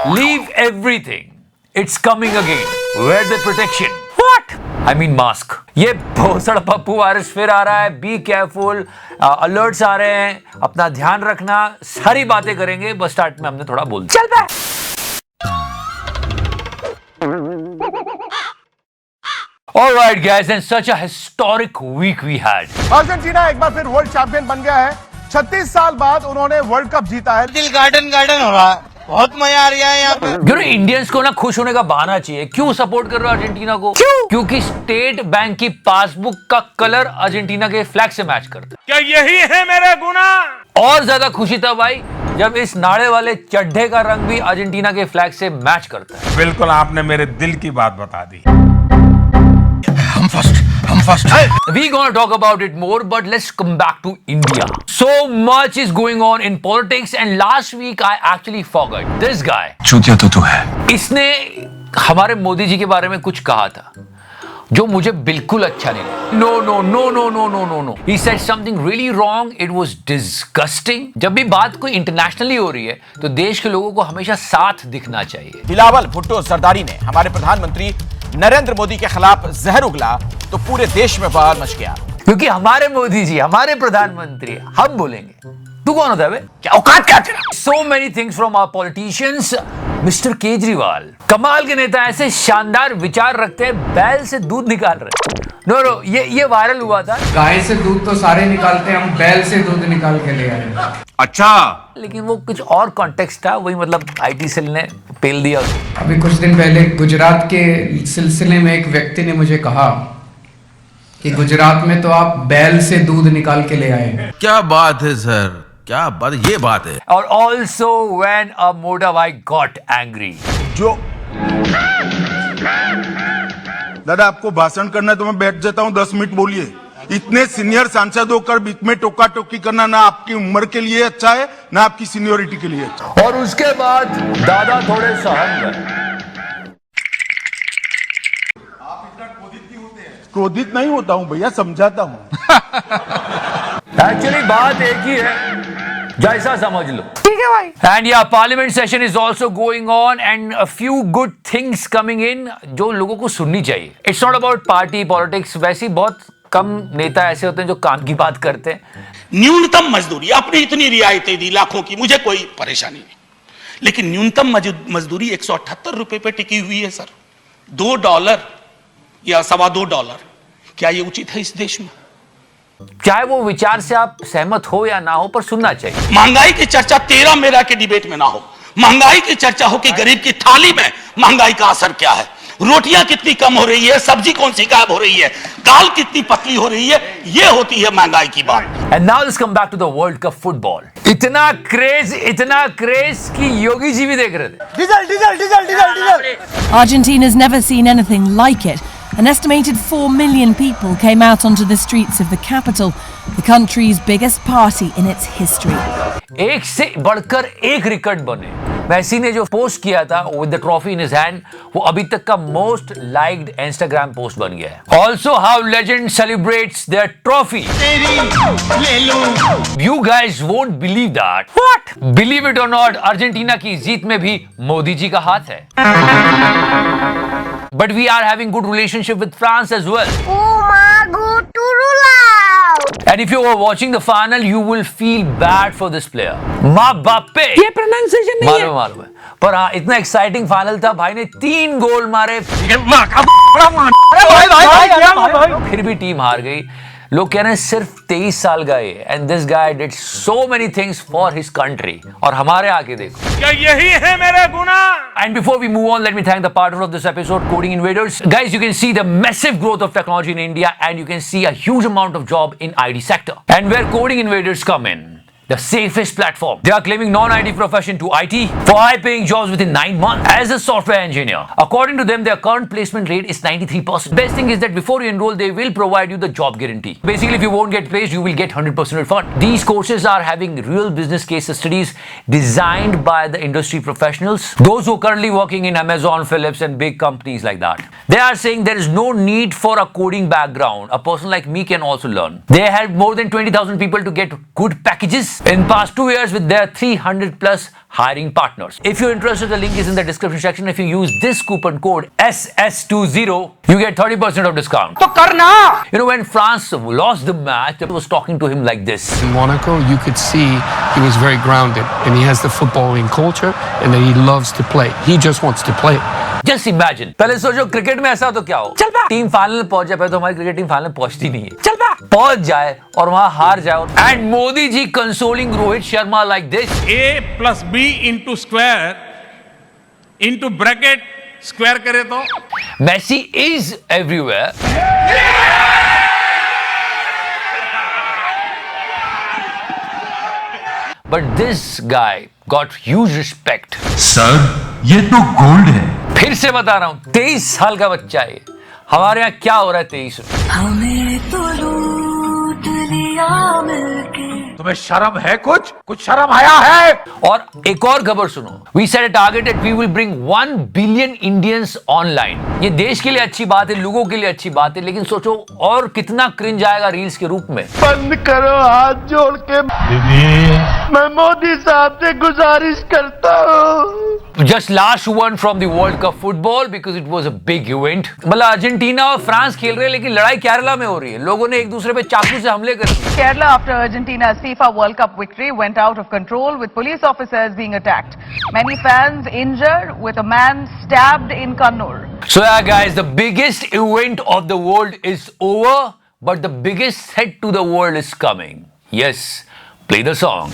Leave everything. It's coming again. Wear the protection. What? I mean mask. ये भोसड़ Pappu virus फिर आ रहा है. Be careful. Alerts आ रहे हैं. अपना ध्यान रखना. सारी बातें करेंगे. बस स्टार्ट में हमने थोड़ा बोल दिया. चल बे. All right, guys, and such a historic week we had. Argentina एक बार फिर वर्ल्ड चैंपियन बन गया है. 36 साल बाद उन्होंने वर्ल्ड कप जीता है. दिल गार्डन हो रहा है. बहुत मजा आ रहा है यहाँ पे. You know, इंडियंस को ना खुश होने का बहाना चाहिए. क्यों सपोर्ट कर रहे हो अर्जेंटीना को? क्यों? क्योंकि स्टेट बैंक की पासबुक का कलर अर्जेंटीना के फ्लैग से मैच करता है. क्या यही है मेरा गुनाह? और ज्यादा खुशी था भाई जब इस नाड़े वाले चड्ढे का रंग भी अर्जेंटीना के फ्लैग से मैच करता है. बिल्कुल आपने मेरे दिल की बात बता दी. हम first. We gonna talk about it more, but let's come back to India. So much is going on in politics, and last week I actually forgot this guy. चूतिया तो तू है. इसने हमारे मोदी जी के बारे में कुछ कहा था जो मुझे बिल्कुल अच्छा नहीं लगा. No. He said something really wrong. It was disgusting. जब भी बात कोई इंटरनेशनली हो रही है तो देश के लोगों को हमेशा साथ दिखना चाहिए. बिलावल भुट्टो सरदारी ने हमारे प्रधानमंत्री नरेंद्र मोदी के खिलाफ जहर उगला तो पूरे देश में बवाल मच गया. क्योंकि हमारे मोदी जी हमारे प्रधानमंत्री हम बोलेंगे. तू कौन होता है बे? क्या औकात क्या तेरा? So many things from our politicians. Mister Kejriwal कमाल के नेता ऐसे शानदार विचार रखते हैं. बैल से दूध निकाल रहे. नो ये वायरल हुआ था. गाय से दूध तो सारे निकालते हैं, हम बैल से दूध निकाल के ले आए. अच्छा. लेकिन वो कुछ और कॉन्टेक्स्ट था. वही मतलब आईटी सेल ने पेल दिया. अभी कुछ दिन पहले गुजरात के सिलसिले में एक व्यक्ति ने मुझे कहा कि गुजरात में तो आप बैल से दूध निकाल के ले आए. क्या बात है सर, क्या बात, ये बात है. और also when a motorbike got angry. जो दादा आपको भाषण करना है तो मैं बैठ जाता हूँ. 10 मिनट बोलिए. इतने सीनियर सांसद होकर बीच में टोका टोकी करना ना आपकी उम्र के लिए अच्छा है ना आपकी सीनियोरिटी के लिए अच्छा. और उसके बाद दादा थोड़े सहम गए. क्रोधित नहीं होता हूँ भैया, समझाता हूँ. एक्चुअली बात एक ही है, जैसा समझ लो. ठीक है भाई. एंड या parliament session is also going on and a few good things coming in जो लोगों को सुननी चाहिए. It's not about party politics. वैसे बहुत कम नेता ऐसे होते हैं जो काम की बात करते हैं. न्यूनतम मजदूरी आपने इतनी रियायतें दी लाखों की, मुझे कोई परेशानी नहीं, लेकिन न्यूनतम मजदूरी 178 रुपए पे टिकी हुई है सर. $2 या $2.25 क्या ये उचित है इस देश में? चाहे वो विचार से आप सहमत हो या ना हो, पर सुनना चाहिए. महंगाई की चर्चा तेरा मेरा के डिबेट में ना हो. महंगाई की चर्चा हो कि गरीब की थाली में महंगाई का असर क्या है. रोटियां कितनी कम हो रही है, सब्जी कौन सी गायब हो रही है, दाल कितनी पतली हो रही है, ये होती है महंगाई की बात. And now let's come back to the world cup football. इतना क्रेज कि योगी जी भी देख रहे थे. Diesel. Argentina's never seen anything like it. An estimated 4 million people came out onto the streets of the capital, the country's biggest party in its history. एक से बढ़कर एक रिकॉर्ड बने. मेसी ने जो पोस्ट किया था with the trophy in his hand, वो अभी तक का मोस्ट लाइक्ड इंस्टाग्राम पोस्ट बन गया है. Also how legend celebrates their trophy. You guys won't believe that. What? Believe it or not, Argentina की जीत में भी मोदी जी का हाथ है. But we are having good relationship with France as well. And if you were watching the final, you will feel bad for this player. Mbappe. ये pronunciation नहीं है. मालूम है. पर हाँ, इतना एक्साइटिंग फाइनल था. भाई ने 3 गोल मारे. फिर भी टीम हार गई. लोग कह रहे हैं सिर्फ 23 साल का है. And this guy did so many things for his country. और हमारे आगे देखो. क्या यही है मेरा गुनाह? And before we move on, let me thank the partner of this episode, Coding Invaders. Guys, you can see the massive growth of technology in India, and you can see a huge amount of job in IT sector. And where Coding Invaders come in, the safest platform. They are claiming non-IT profession to IT for high-paying jobs within 9 months as a software engineer. According to them, their current placement rate is 93%. Best thing is that before you enroll, they will provide you the job guarantee. Basically, if you won't get placed, you will get 100% refund. These courses are having real business case studies designed by the industry professionals, those who are currently working in Amazon, Philips, and big companies like that. They are saying there is no need for a coding background. A person like me can also learn. They help more than 20,000 people to get good packages in past 2 years with their 300 plus hiring partners. If you're interested, the link is in the description section. If you use this coupon code SS20, you get 30% of discount. तो करना You know, when France lost the match, I was talking to him like this. In Monaco, you could see he was very grounded and he has the footballing culture and that he loves to play. He just wants to play. Just imagine. पहले सोचो cricket में ऐसा हो तो क्या हो? Team final पहुंच जाए, पहले तो हमारी क्रिकेट टीम फाइनल पहुंचती नहीं है। पहुंच जाए और वहां हार जाए। And Modi ji consoling Rohit Sharma like this. A+B into square into bracket square करे तो Messi is everywhere. But this guy got huge respect. Sir ये तो गोल्ड है। फिर से बता रहा हूं, 23 साल का बच्चा है। हमारे यहाँ क्या हो रहा है 23 में? हमें तो लूट लिया मिलके। तुम्हें शर्म है? कुछ शर्म आया है? और एक और खबर सुनो। We set a target that we will bring 1 billion Indians online. ये देश के लिए अच्छी बात है, लोगों के लिए अच्छी बात है, लेकिन सोचो और कितना क्रिंज आएगा रील्स के रूप में। बंद करो हाथ जोड़ के दीदी, मैं मोदी साहब से गुजारिश करता हूँ। Just last one from the World Cup football because it was a big event. मतलब अर्जेंटीना और फ्रांस खेल रहे हैं, लेकिन लड़ाई केरला में हो रही है। लोगों ने एक दूसरे पे चाकू से हमले कर दिए। Kerala, after Argentina's FIFA World Cup victory, went out of control with police officers being attacked. Many fans injured, with a man stabbed in Kannur. So yeah, guys, the biggest event of the world is over, but the biggest threat to the world is coming. Yes, play the song.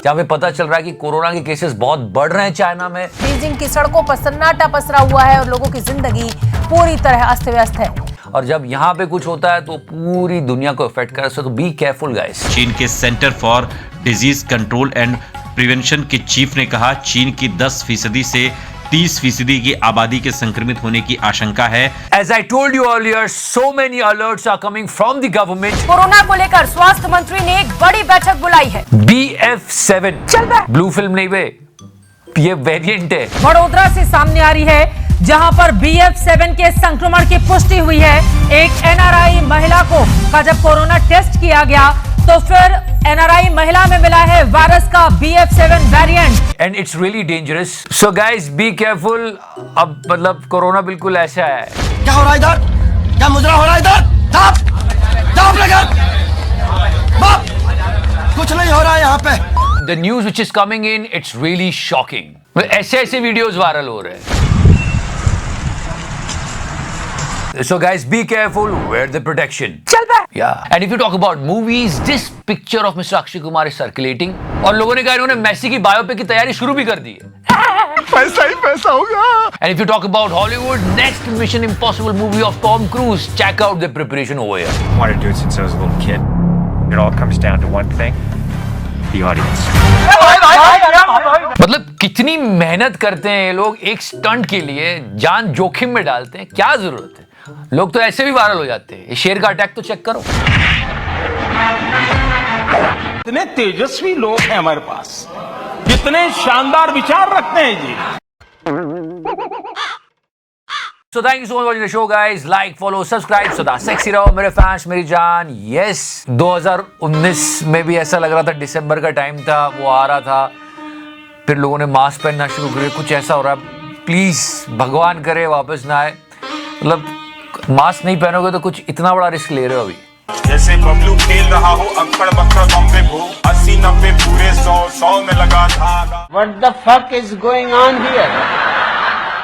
जहाँ पे पता चल रहा है कि corona के cases बहुत बढ़ रहे हैं चाइना में। बीजिंग की सड़कों पर सन्नाटा पसरा हुआ है और लोगों की जिंदगी पूरी तरह अस्त व्यस्त है। और जब यहाँ पे कुछ होता है तो पूरी दुनिया को इफेक्ट कर सकता है, तो बी केयरफुल गाइस। चीन के centre for disease control and prevention के चीफ ने कहा चीन की 10% से 30% की आबादी के संक्रमित होने की आशंका है। As I told you earlier, so many alerts are coming from the government. Corona को लेकर स्वास्थ्य मंत्री ने एक बड़ी बैठक बुलाई है। BF7 चल रहा है। ब्लू फिल्म नहीं बे, ये वेरिएंट है। वडोदरा से सामने आ रही है, जहां पर BF7 के संक्रमण की पुष्टि हुई है। एक NRI महिला को जब कोरोना टेस्ट किया गया तो फिर NRI महिला में मिला है वायरस का BF7 variant. And it's really dangerous, so guys be careful. अब मतलब कोरोना बिल्कुल ऐसा है। क्या हो रहा है इधर? क्या मुजरा हो रहा है इधर? दाप लगा। बाप कुछ नहीं हो रहा है यहाँ पे। The news which is coming in, it's really shocking. ऐसे वीडियोस वायरल हो रहे हैं। So guys, be careful, wear the protection. चल बे। Yeah. And if you talk about movies, this picture of Mr. Akshay Kumar is circulating. और लोगों ने कहा इन्होंने मेसी की बायोपिक की तैयारी शुरू भी कर दी है। पैसा ही पैसा होगा। And if you talk about Hollywood, next Mission Impossible movie of Tom Cruise, check out the preparation over here. I wanted to do it since I was a little kid. It all comes down to one thing: the audience. मतलब कितनी मेहनत करते हैं ये लोग एक stunt के लिए, जान जोखिम में डालते हैं। क्या जरूरत है? लोग तो ऐसे भी वायरल हो जाते हैं। शेर का अटैक तो चेक करो। इतने तेजस्वी लोग हैं हमारे पास, कितने शानदार विचार रखते हैं जी। So thank you so much for watching the show, guys. Like, follow, subscribe, सदा सेक्सी रहो मेरे फैंस, मेरी जान। Yes, 2019 में भी ऐसा लग रहा था, दिसंबर का टाइम था, वो आ रहा था, फिर लोगों ने मास्क पहनना शुरू करे, कुछ ऐसा हो रहा है। प्लीज भगवान करे वापस ना आए। मतलब मास्क नहीं पहनोगे तो कुछ इतना बड़ा रिस्क ले रहे हो अभी। जैसे बबलू खेल रहा हो अक्कड़ बक्कड़ बम्बे भू, 80-90 पूरे 100 में लगा था। What the fuck is going on here?